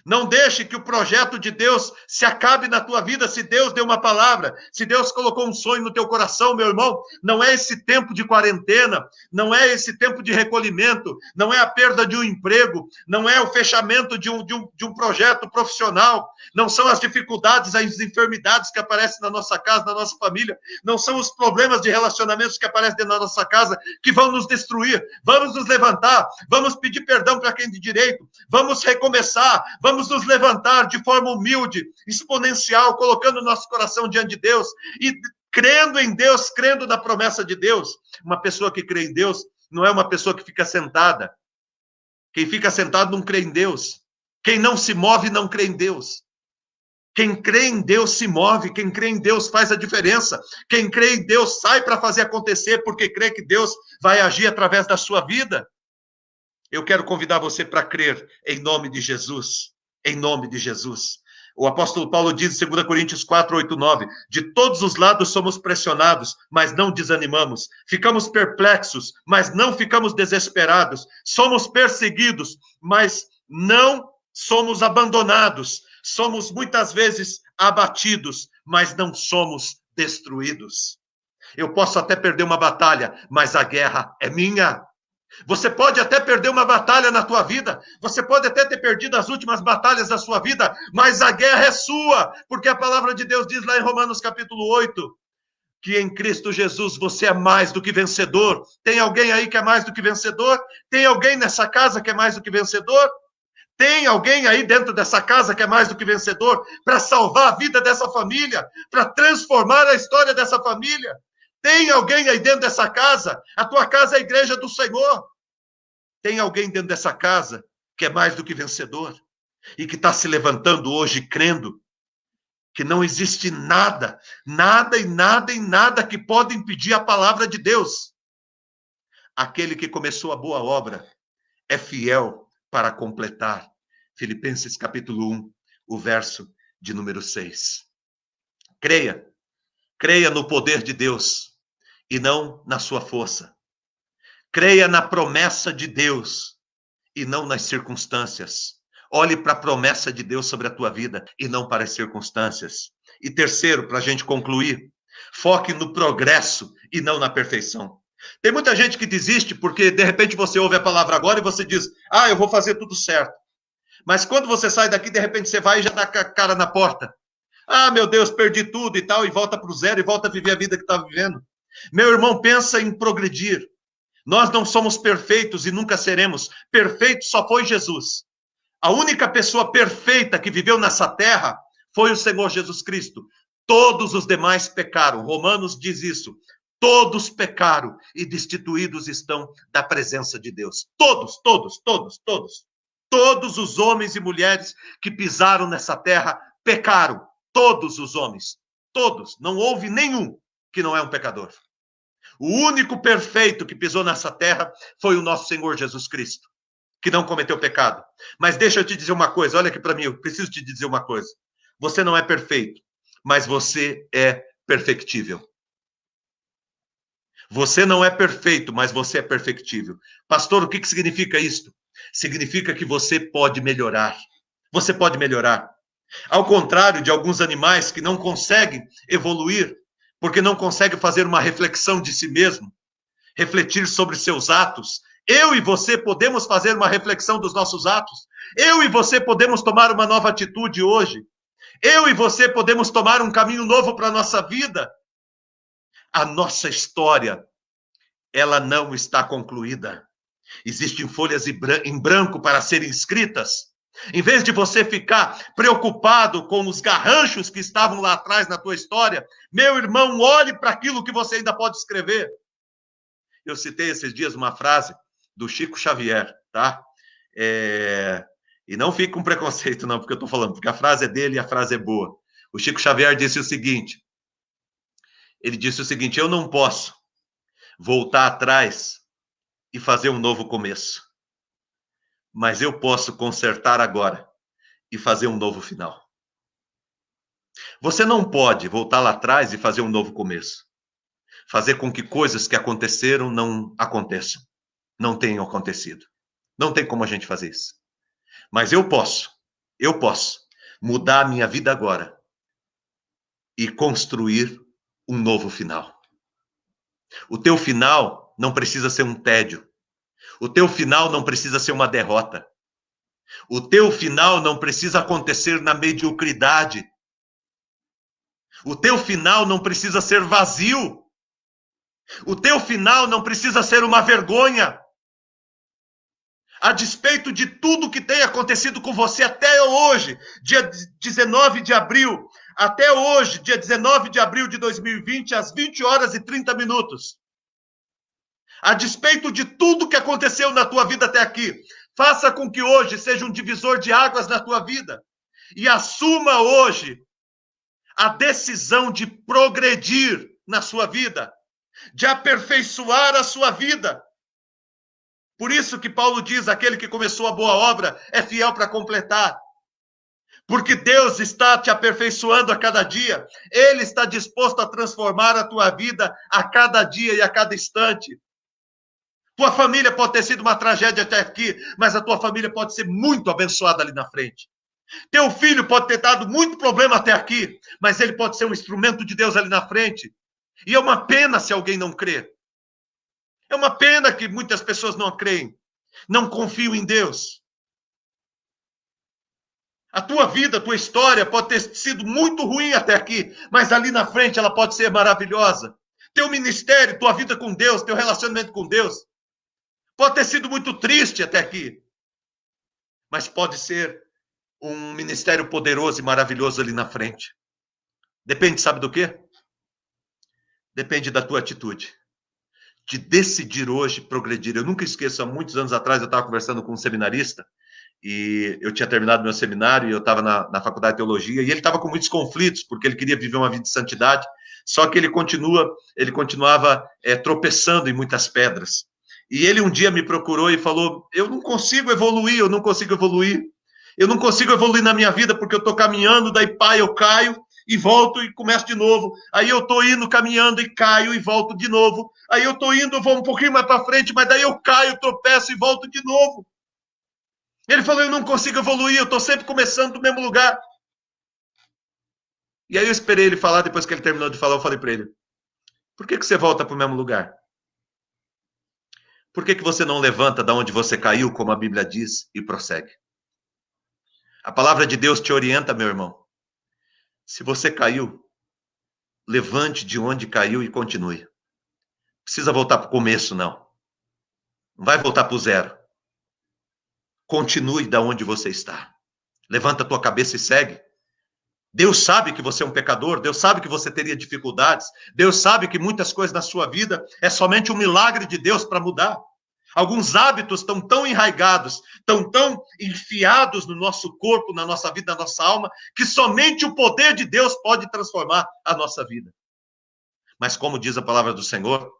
Não deixe que o projeto de Deus se acabe na tua vida se Deus deu uma palavra, se Deus colocou um sonho no teu coração, meu irmão. Não é esse tempo de quarentena, não é esse tempo de recolhimento, não é a perda de um emprego, não é o fechamento de um projeto profissional, não são as dificuldades, as enfermidades que aparecem na nossa casa, na nossa família, não são os problemas de relacionamentos que aparecem dentro da nossa casa que vão nos destruir. Vamos nos levantar, vamos pedir perdão para quem de direito, vamos recomeçar, vamos nos levantar de forma humilde, exponencial, colocando o nosso coração diante de Deus e crendo em Deus, crendo na promessa de Deus. Uma pessoa que crê em Deus não é uma pessoa que fica sentada. Quem fica sentado não crê em Deus. Quem não se move não crê em Deus. Quem crê em Deus se move, quem crê em Deus faz a diferença. Quem crê em Deus sai para fazer acontecer, porque crê que Deus vai agir através da sua vida. Eu quero convidar você para crer em nome de Jesus. Em nome de Jesus. O apóstolo Paulo diz em 2 Coríntios 4, 8, 9, de todos os lados somos pressionados, mas não desanimamos. Ficamos perplexos, mas não ficamos desesperados. Somos perseguidos, mas não somos abandonados. Somos muitas vezes abatidos, mas não somos destruídos. Eu posso até perder uma batalha, mas a guerra é minha. Você pode até perder uma batalha na tua vida, você pode até ter perdido as últimas batalhas da sua vida, mas a guerra é sua, porque a palavra de Deus diz lá em Romanos capítulo 8, que em Cristo Jesus você é mais do que vencedor. Tem alguém aí que é mais do que vencedor? Tem alguém nessa casa que é mais do que vencedor? Tem alguém aí dentro dessa casa que é mais do que vencedor para salvar a vida dessa família, para transformar a história dessa família? Tem alguém aí dentro dessa casa? A tua casa é a igreja do Senhor. Tem alguém dentro dessa casa que é mais do que vencedor e que está se levantando hoje crendo que não existe nada, nada e nada e nada que pode impedir a palavra de Deus. Aquele que começou a boa obra é fiel para completar. Filipenses capítulo 1, o verso de número 6. Creia, creia no poder de Deus e não na sua força. Creia na promessa de Deus e não nas circunstâncias. Olhe para a promessa de Deus sobre a tua vida e não para as circunstâncias. E terceiro, para a gente concluir, foque no progresso e não na perfeição. Tem muita gente que desiste porque, de repente, você ouve a palavra agora e você diz, eu vou fazer tudo certo. Mas quando você sai daqui, de repente, você vai e já dá a cara na porta. Meu Deus, perdi tudo e tal, e volta para o zero, e volta a viver a vida que está vivendo. Meu irmão, pensa em progredir. Nós não somos perfeitos e nunca seremos. Perfeito só foi Jesus. A única pessoa perfeita que viveu nessa terra foi o Senhor Jesus Cristo. Todos os demais pecaram. Romanos diz isso. Todos pecaram e destituídos estão da presença de Deus. Todos, todos, todos, todos. Todos os homens e mulheres que pisaram nessa terra pecaram. Todos os homens. Todos. Não houve nenhum que não é um pecador. O único perfeito que pisou nessa terra foi o nosso Senhor Jesus Cristo, que não cometeu pecado. Mas deixa eu te dizer uma coisa, olha aqui para mim, eu preciso te dizer uma coisa. Você não é perfeito, mas você é perfectível. Você não é perfeito, mas você é perfectível. Pastor, o que significa isso? Significa que você pode melhorar. Você pode melhorar. Ao contrário de alguns animais que não conseguem evoluir, porque não conseguem fazer uma reflexão de si mesmo, refletir sobre seus atos. Eu e você podemos fazer uma reflexão dos nossos atos. Eu e você podemos tomar uma nova atitude hoje. Eu e você podemos tomar um caminho novo para a nossa vida. A nossa história, ela não está concluída. Existem folhas em branco para serem escritas. Em vez de você ficar preocupado com os garranchos que estavam lá atrás na tua história, meu irmão, olhe para aquilo que você ainda pode escrever. Eu citei esses dias uma frase do Chico Xavier, tá? E não fique com preconceito, não, porque eu estou falando, porque a frase é dele e a frase é boa. O Chico Xavier disse o seguinte, eu não posso voltar atrás e fazer um novo começo, mas eu posso consertar agora e fazer um novo final. Você não pode voltar lá atrás e fazer um novo começo. Fazer com que coisas que aconteceram não aconteçam, não tenham acontecido. Não tem como a gente fazer isso. Mas eu posso mudar a minha vida agora e construir um novo final. O teu final não precisa ser um tédio. O teu final não precisa ser uma derrota. O teu final não precisa acontecer na mediocridade. O teu final não precisa ser vazio. O teu final não precisa ser uma vergonha. A despeito de tudo que tem acontecido com você até hoje, dia 19 de abril, até hoje, dia 19 de abril de 2020, às 20 horas e 30 minutos. A despeito de tudo que aconteceu na tua vida até aqui, faça com que hoje seja um divisor de águas na tua vida. E assuma hoje a decisão de progredir na sua vida, de aperfeiçoar a sua vida. Por isso que Paulo diz, aquele que começou a boa obra é fiel para completar. Porque Deus está te aperfeiçoando a cada dia. Ele está disposto a transformar a tua vida a cada dia e a cada instante. Tua família pode ter sido uma tragédia até aqui, mas a tua família pode ser muito abençoada ali na frente. Teu filho pode ter dado muito problema até aqui, mas ele pode ser um instrumento de Deus ali na frente. E é uma pena se alguém não crê. É uma pena que muitas pessoas não creem, não confiam em Deus. A tua vida, a tua história pode ter sido muito ruim até aqui, mas ali na frente ela pode ser maravilhosa. Teu ministério, tua vida com Deus, teu relacionamento com Deus, pode ter sido muito triste até aqui, mas pode ser um ministério poderoso e maravilhoso ali na frente. Depende, sabe do quê? Depende da tua atitude. De decidir hoje progredir. Eu nunca esqueço, há muitos anos atrás eu estava conversando com um seminarista, e eu tinha terminado meu seminário, e eu estava na faculdade de teologia, e ele estava com muitos conflitos, porque ele queria viver uma vida de santidade, só que ele continuava tropeçando em muitas pedras. E ele um dia me procurou e falou, eu não consigo evoluir, eu não consigo evoluir. Eu não consigo evoluir na minha vida, porque eu estou caminhando, daí pá, eu caio, e volto e começo de novo. Aí eu estou indo, caminhando e caio e volto de novo. Aí eu estou indo, vou um pouquinho mais para frente, mas daí eu caio, tropeço e volto de novo. Ele falou, eu não consigo evoluir, eu estou sempre começando do mesmo lugar. E aí eu esperei ele falar, depois que ele terminou de falar, eu falei para ele, por que você volta para o mesmo lugar? Por que você não levanta da onde você caiu, como a Bíblia diz, e prossegue? A palavra de Deus te orienta, meu irmão. Se você caiu, levante de onde caiu e continue. Não precisa voltar para o começo, não. Não vai voltar para o zero. Continue da onde você está. Levanta a tua cabeça e segue. Deus sabe que você é um pecador, Deus sabe que você teria dificuldades, Deus sabe que muitas coisas na sua vida é somente um milagre de Deus para mudar. Alguns hábitos estão tão enraigados, estão tão enfiados no nosso corpo, na nossa vida, na nossa alma, que somente o poder de Deus pode transformar a nossa vida. Mas como diz a palavra do Senhor,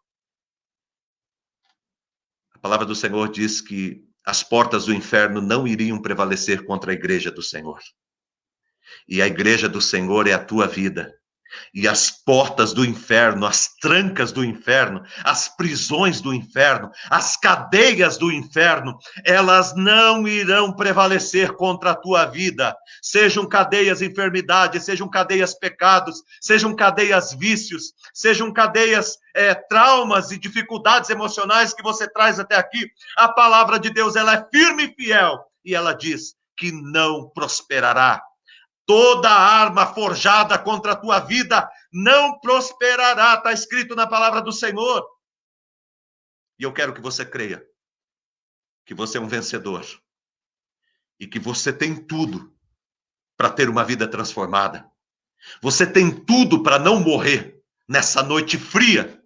a palavra do Senhor diz que as portas do inferno não iriam prevalecer contra a igreja do Senhor. E a igreja do Senhor é a tua vida. E as portas do inferno, as trancas do inferno, as prisões do inferno, as cadeias do inferno, elas não irão prevalecer contra a tua vida. Sejam cadeias enfermidades, sejam cadeias pecados, sejam cadeias vícios, sejam cadeias traumas e dificuldades emocionais que você traz até aqui. A palavra de Deus, ela é firme e fiel. E ela diz que não prosperará. Toda arma forjada contra a tua vida não prosperará, está escrito na palavra do Senhor. E eu quero que você creia que você é um vencedor e que você tem tudo para ter uma vida transformada. Você tem tudo para não morrer nessa noite fria.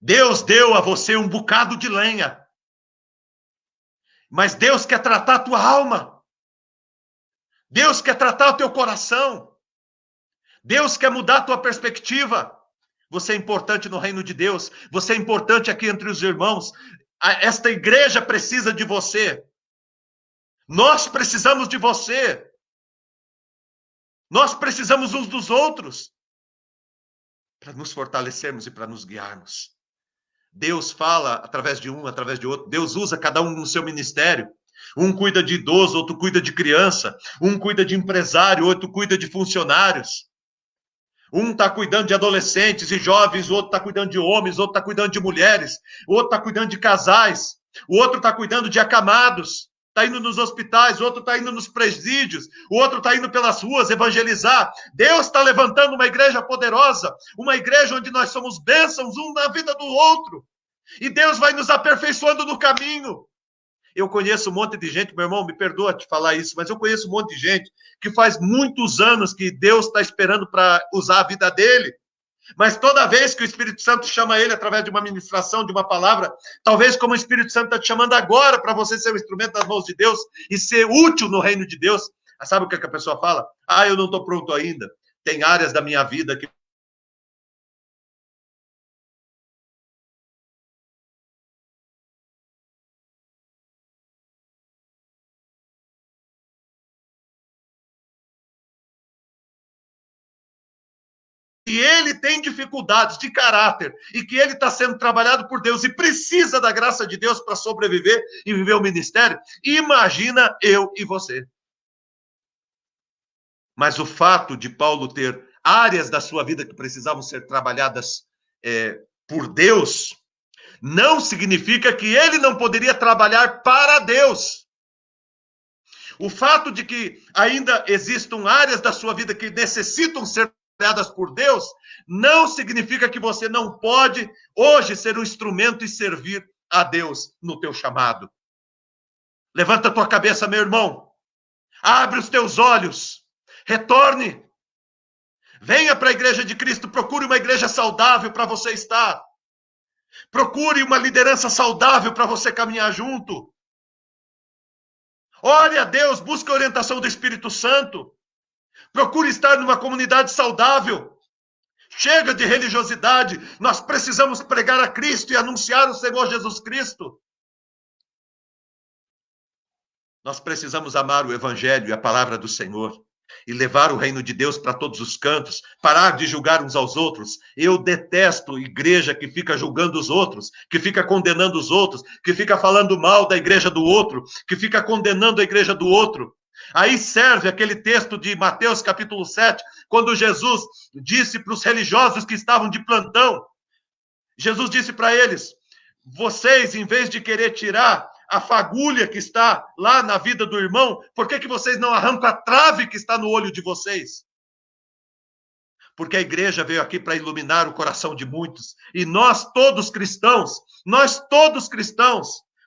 Deus deu a você um bocado de lenha, mas Deus quer tratar a tua alma. Deus quer tratar o teu coração. Deus quer mudar a tua perspectiva. Você é importante no reino de Deus. Você é importante aqui entre os irmãos. Esta igreja precisa de você. Nós precisamos de você. Nós precisamos uns dos outros para nos fortalecermos e para nos guiarmos. Deus fala através de um, através de outro. Deus usa cada um no seu ministério. Um cuida de idoso, outro cuida de criança. Um cuida de empresário, outro cuida de funcionários. Um está cuidando de adolescentes e jovens, o outro está cuidando de homens, o outro está cuidando de mulheres, o outro está cuidando de casais, o outro está cuidando de acamados, está indo nos hospitais, o outro está indo nos presídios, o outro está indo pelas ruas evangelizar. Deus está levantando uma igreja poderosa, uma igreja onde nós somos bênçãos um na vida do outro. E Deus vai nos aperfeiçoando no caminho. Eu conheço um monte de gente, meu irmão, me perdoa te falar isso, mas eu conheço um monte de gente que faz muitos anos que Deus está esperando para usar a vida dele. Mas toda vez que o Espírito Santo chama ele através de uma ministração, de uma palavra, talvez como o Espírito Santo está te chamando agora para você ser um instrumento das mãos de Deus e ser útil no reino de Deus, sabe o que a pessoa fala? Ah, eu não estou pronto ainda. Tem áreas da minha vida que e ele tem dificuldades de caráter e que ele está sendo trabalhado por Deus e precisa da graça de Deus para sobreviver e viver o ministério, imagina eu e você. Mas o fato de Paulo ter áreas da sua vida que precisavam ser trabalhadas por Deus, não significa que ele não poderia trabalhar para Deus. O fato de que ainda existam áreas da sua vida que necessitam ser trabalhadas por Deus, não significa que você não pode hoje ser um instrumento e servir a Deus no teu chamado. Levanta a tua cabeça, meu irmão. Abre os teus olhos. Retorne. Venha para a igreja de Cristo. Procure uma igreja saudável para você estar. Procure uma liderança saudável para você caminhar junto. Ore a Deus, busque a orientação do Espírito Santo. Procure estar numa comunidade saudável. Chega de religiosidade. Nós precisamos pregar a Cristo e anunciar o Senhor Jesus Cristo. Nós precisamos amar o Evangelho e a palavra do Senhor e levar o reino de Deus para todos os cantos, parar de julgar uns aos outros. Eu detesto igreja que fica julgando os outros, que fica condenando os outros, que fica falando mal da igreja do outro, que fica condenando a igreja do outro. Aí serve aquele texto de Mateus capítulo 7, quando Jesus disse para os religiosos que estavam de plantão, Jesus disse para eles, vocês, em vez de querer tirar a fagulha que está lá na vida do irmão, por que vocês não arrancam a trave que está no olho de vocês? Porque a igreja veio aqui para iluminar o coração de muitos. E nós todos cristãos,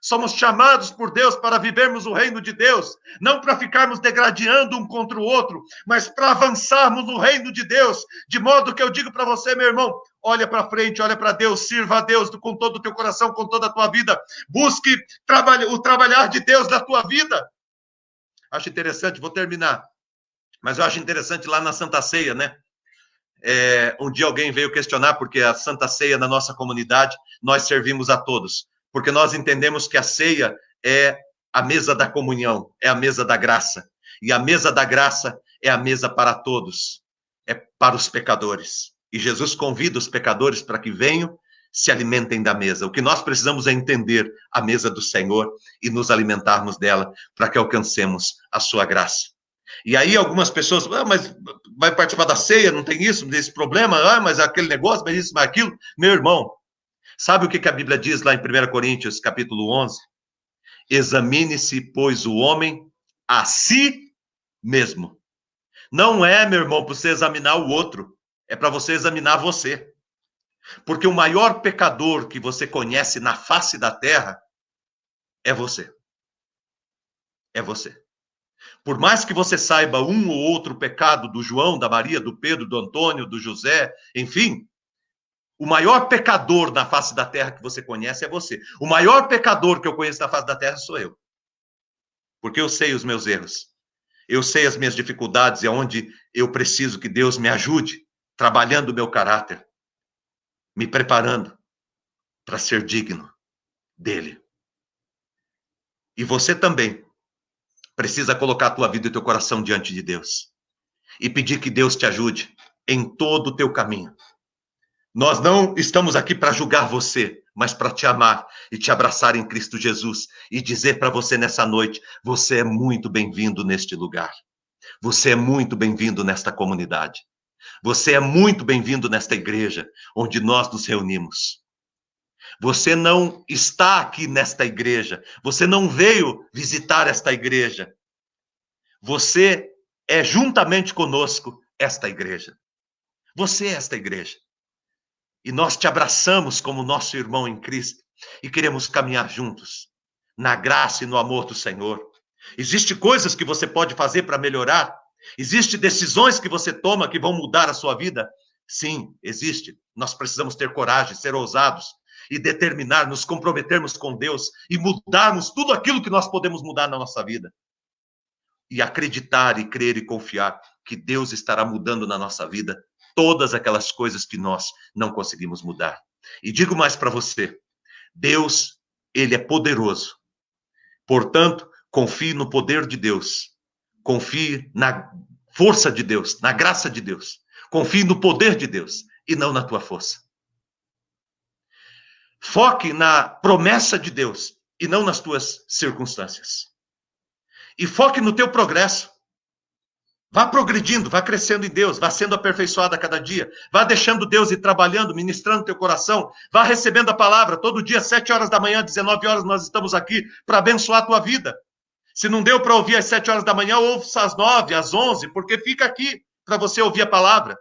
somos chamados por Deus para vivermos o reino de Deus, não para ficarmos degradando um contra o outro, mas para avançarmos no reino de Deus, de modo que eu digo para você, meu irmão, olha para frente, olha para Deus, sirva a Deus com todo o teu coração, com toda a tua vida, busque o trabalhar de Deus na tua vida. Acho interessante, vou terminar, mas eu acho interessante lá na Santa Ceia, né? Um dia alguém veio questionar porque a Santa Ceia na nossa comunidade, nós servimos a todos, porque nós entendemos que a ceia é a mesa da comunhão, é a mesa da graça, e a mesa da graça é a mesa para todos, é para os pecadores, e Jesus convida os pecadores para que venham, se alimentem da mesa. O que nós precisamos é entender a mesa do Senhor e nos alimentarmos dela, para que alcancemos a sua graça. E aí algumas pessoas, mas vai participar da ceia, não tem isso, desse problema, mas aquele negócio, mas isso, mas aquilo. Meu irmão, sabe o que a Bíblia diz lá em 1 Coríntios, capítulo 11? Examine-se, pois, o homem a si mesmo. Não é, meu irmão, para você examinar o outro, é para você examinar você. Porque o maior pecador que você conhece na face da terra é você. É você. Por mais que você saiba um ou outro pecado do João, da Maria, do Pedro, do Antônio, do José, enfim, o maior pecador na face da terra que você conhece é você. O maior pecador que eu conheço na face da terra sou eu. Porque eu sei os meus erros. Eu sei as minhas dificuldades e aonde eu preciso que Deus me ajude, trabalhando o meu caráter, me preparando para ser digno dele. E você também precisa colocar a tua vida e o teu coração diante de Deus e pedir que Deus te ajude em todo o teu caminho. Nós não estamos aqui para julgar você, mas para te amar e te abraçar em Cristo Jesus e dizer para você nessa noite, você é muito bem-vindo neste lugar. Você é muito bem-vindo nesta comunidade. Você é muito bem-vindo nesta igreja onde nós nos reunimos. Você não está aqui nesta igreja. Você não veio visitar esta igreja. Você é juntamente conosco esta igreja. Você é esta igreja. E nós te abraçamos como nosso irmão em Cristo e queremos caminhar juntos na graça e no amor do Senhor. Existem coisas que você pode fazer para melhorar? Existem decisões que você toma que vão mudar a sua vida? Sim, existe. Nós precisamos ter coragem, ser ousados e determinar, nos comprometermos com Deus e mudarmos tudo aquilo que nós podemos mudar na nossa vida. E acreditar e crer e confiar que Deus estará mudando na nossa vida todas aquelas coisas que nós não conseguimos mudar. E digo mais para você, Deus, ele é poderoso. Portanto, confie no poder de Deus. Confie na força de Deus, na graça de Deus. Confie no poder de Deus e não na tua força. Foque na promessa de Deus e não nas tuas circunstâncias. E foque no teu progresso. Vá progredindo, vá crescendo em Deus, vá sendo aperfeiçoado a cada dia, vá deixando Deus ir trabalhando, ministrando teu coração, vá recebendo a palavra, todo dia, 7 horas da manhã, 19 horas, nós estamos aqui para abençoar a tua vida. Se não deu para ouvir às 7 horas da manhã, ouça às 9, às 11, porque fica aqui para você ouvir a palavra.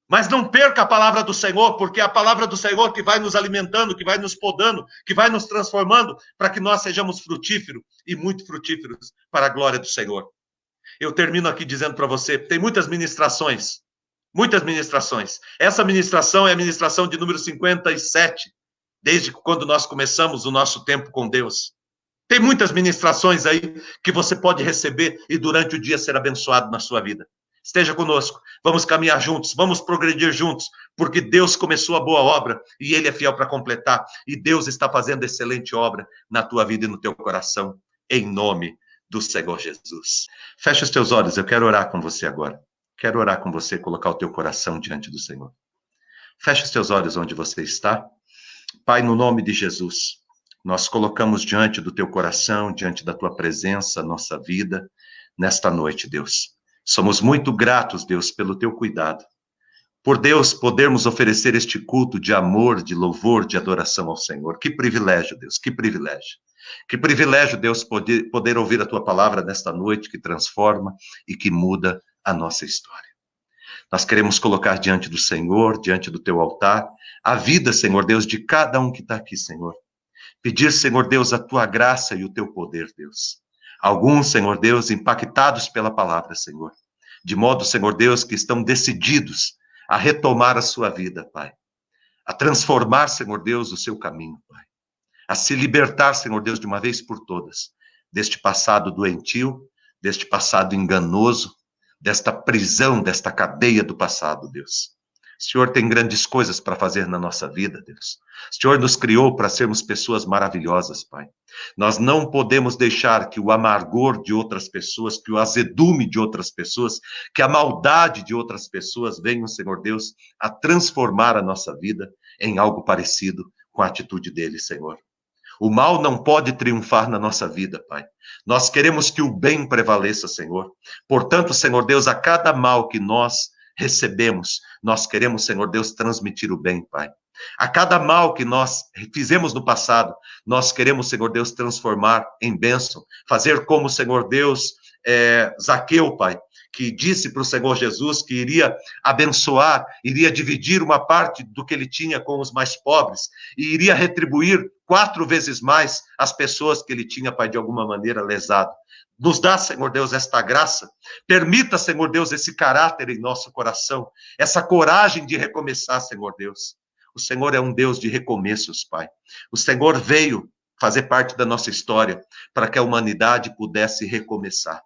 Mas não perca a palavra do Senhor, porque é a palavra do Senhor que vai nos alimentando, que vai nos podando, que vai nos transformando, para que nós sejamos frutíferos e muito frutíferos para a glória do Senhor. Eu termino aqui dizendo para você, tem muitas ministrações. Essa ministração é a ministração de número 57, desde quando nós começamos o nosso tempo com Deus. Tem muitas ministrações aí que você pode receber e durante o dia ser abençoado na sua vida. Esteja conosco, vamos caminhar juntos, vamos progredir juntos, porque Deus começou a boa obra e Ele é fiel para completar. E Deus está fazendo excelente obra na tua vida e no teu coração, em nome do Senhor Jesus. Fecha os teus olhos, eu quero orar com você agora. Quero orar com você, colocar o teu coração diante do Senhor. Fecha os teus olhos onde você está. Pai, no nome de Jesus, nós colocamos diante do teu coração, diante da tua presença, nossa vida, nesta noite, Deus. Somos muito gratos, Deus, pelo teu cuidado. Por Deus, podermos oferecer este culto de amor, de louvor, de adoração ao Senhor. Que privilégio, Deus, que privilégio. Que privilégio, Deus, poder ouvir a tua palavra nesta noite que transforma e que muda a nossa história. Nós queremos colocar diante do Senhor, diante do teu altar, a vida, Senhor Deus, de cada um que está aqui, Senhor. Pedir, Senhor Deus, a tua graça e o teu poder, Deus. Alguns, Senhor Deus, impactados pela palavra, Senhor. De modo, Senhor Deus, que estão decididos a retomar a sua vida, Pai. A transformar, Senhor Deus, o seu caminho, Pai. A se libertar, Senhor Deus, de uma vez por todas, deste passado doentio, deste passado enganoso, desta prisão, desta cadeia do passado, Deus. O Senhor tem grandes coisas para fazer na nossa vida, Deus. O Senhor nos criou para sermos pessoas maravilhosas, Pai. Nós não podemos deixar que o amargor de outras pessoas, que o azedume de outras pessoas, que a maldade de outras pessoas venham, Senhor Deus, a transformar a nossa vida em algo parecido com a atitude deles, Senhor. O mal não pode triunfar na nossa vida, Pai. Nós queremos que o bem prevaleça, Senhor. Portanto, Senhor Deus, a cada mal que nós recebemos, nós queremos, Senhor Deus, transmitir o bem, Pai. A cada mal que nós fizemos no passado, nós queremos, Senhor Deus, transformar em bênção. Fazer como, Senhor Deus, Zaqueu, Pai, que disse para o Senhor Jesus que iria abençoar, iria dividir uma parte do que ele tinha com os mais pobres e iria retribuir 4 vezes mais as pessoas que ele tinha, Pai, de alguma maneira lesado. Nos dá, Senhor Deus, esta graça. Permita, Senhor Deus, esse caráter em nosso coração, essa coragem de recomeçar, Senhor Deus. O Senhor é um Deus de recomeços, Pai. O Senhor veio fazer parte da nossa história para que a humanidade pudesse recomeçar.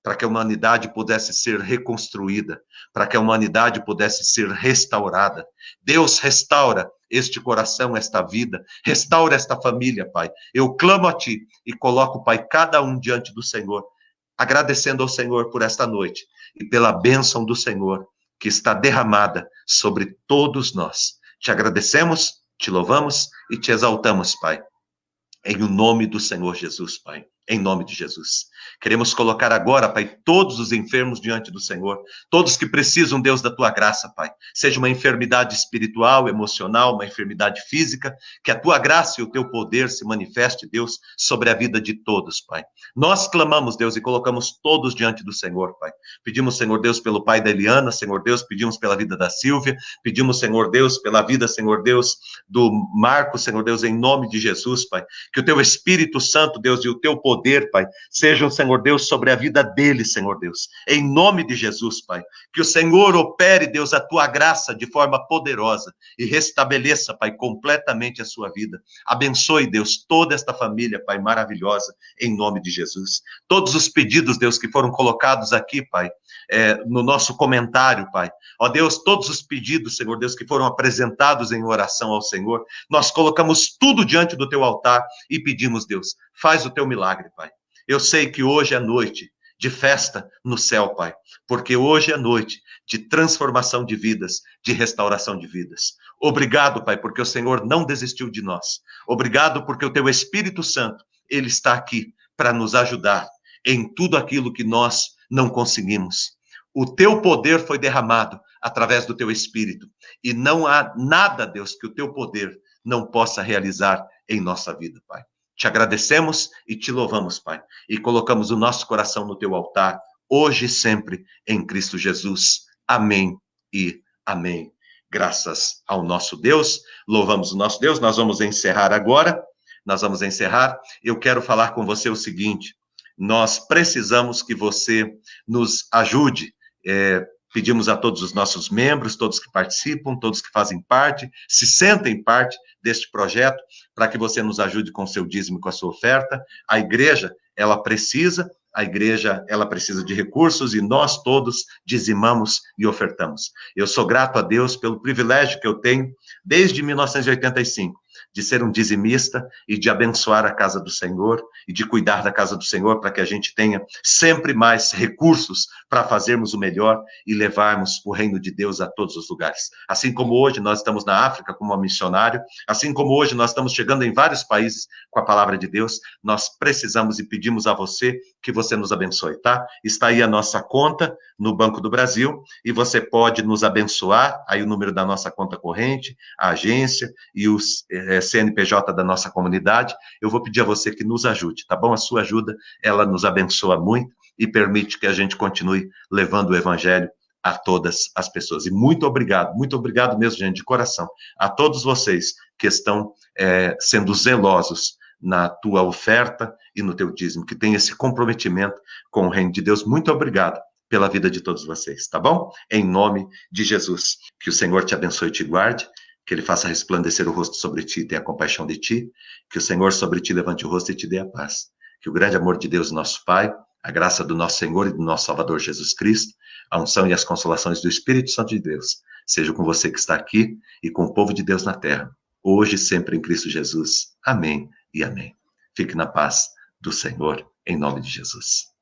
para que a humanidade pudesse ser reconstruída, para que a humanidade pudesse ser restaurada. Deus, restaura este coração, esta vida, restaura esta família, Pai. Eu clamo a Ti e coloco, Pai, cada um diante do Senhor, agradecendo ao Senhor por esta noite e pela bênção do Senhor que está derramada sobre todos nós. Te agradecemos, te louvamos e te exaltamos, Pai. Em o nome do Senhor Jesus, Pai. Em nome de Jesus. Queremos colocar agora, Pai, todos os enfermos diante do Senhor. Todos que precisam, Deus, da Tua graça, Pai. Seja uma enfermidade espiritual, emocional, uma enfermidade física. Que a Tua graça e o Teu poder se manifeste, Deus, sobre a vida de todos, Pai. Nós clamamos, Deus, e colocamos todos diante do Senhor, Pai. Pedimos, Senhor Deus, pelo pai da Eliana, Senhor Deus, pedimos pela vida da Sílvia. Pedimos, Senhor Deus, pela vida, Senhor Deus, do Marco, Senhor Deus, em nome de Jesus, Pai. Que o Teu Espírito Santo, Deus, e o Teu poder, Pai, sejam, Senhor Deus, sobre a vida deles, Senhor Deus. Em nome de Jesus, Pai. Que o Senhor opere, Deus, a Tua graça de forma poderosa e restabeleça, Pai, completamente a sua vida. Abençoe, Deus, toda esta família, Pai, maravilhosa, em nome de Jesus. Todos os pedidos, Deus, que foram colocados aqui, Pai, no nosso comentário, Pai. Ó Deus, todos os pedidos, Senhor Deus, que foram apresentados em oração ao Senhor, nós colocamos tudo diante do Teu altar e pedimos, Deus, faz o Teu milagre, Pai. Eu sei que hoje é noite de festa no céu, Pai, porque hoje é noite de transformação de vidas, de restauração de vidas. Obrigado, Pai, porque o Senhor não desistiu de nós. Obrigado porque o Teu Espírito Santo, Ele está aqui para nos ajudar em tudo aquilo que nós não conseguimos. O Teu poder foi derramado através do Teu Espírito e não há nada, Deus, que o Teu poder não possa realizar em nossa vida, Pai. Te agradecemos e te louvamos, Pai, e colocamos o nosso coração no Teu altar, hoje e sempre, em Cristo Jesus. Amém e amém. Graças ao nosso Deus, louvamos o nosso Deus. Nós vamos encerrar agora, Eu quero falar com você o seguinte, nós precisamos que você nos ajude, pedimos a todos os nossos membros, todos que participam, todos que fazem parte, se sentem parte deste projeto, para que você nos ajude com o seu dízimo, com a sua oferta. A igreja, ela precisa de recursos e nós todos dizimamos e ofertamos. Eu sou grato a Deus pelo privilégio que eu tenho, desde 1985, de ser um dizimista e de abençoar a casa do Senhor e de cuidar da casa do Senhor para que a gente tenha sempre mais recursos para fazermos o melhor e levarmos o reino de Deus a todos os lugares. Assim como hoje nós estamos na África como missionário, assim como hoje nós estamos chegando em vários países com a palavra de Deus, nós precisamos e pedimos a você que você nos abençoe, tá? Está aí a nossa conta no Banco do Brasil e você pode nos abençoar, aí o número da nossa conta corrente, a agência e os CNPJ da nossa comunidade. Eu vou pedir a você que nos ajude, tá bom? A sua ajuda, ela nos abençoa muito e permite que a gente continue levando o evangelho a todas as pessoas. E muito obrigado mesmo, gente, de coração, a todos vocês que estão sendo zelosos na tua oferta e no teu dízimo, que tem esse comprometimento com o reino de Deus. Muito obrigado pela vida de todos vocês, tá bom? Em nome de Jesus. Que o Senhor te abençoe e te guarde, que Ele faça resplandecer o rosto sobre ti e tenha compaixão de ti, que o Senhor sobre ti levante o rosto e te dê a paz. Que o grande amor de Deus, nosso Pai, a graça do nosso Senhor e do nosso Salvador Jesus Cristo, a unção e as consolações do Espírito Santo de Deus, seja com você que está aqui e com o povo de Deus na terra, hoje e sempre em Cristo Jesus. Amém e amém. Fique na paz do Senhor, em nome de Jesus.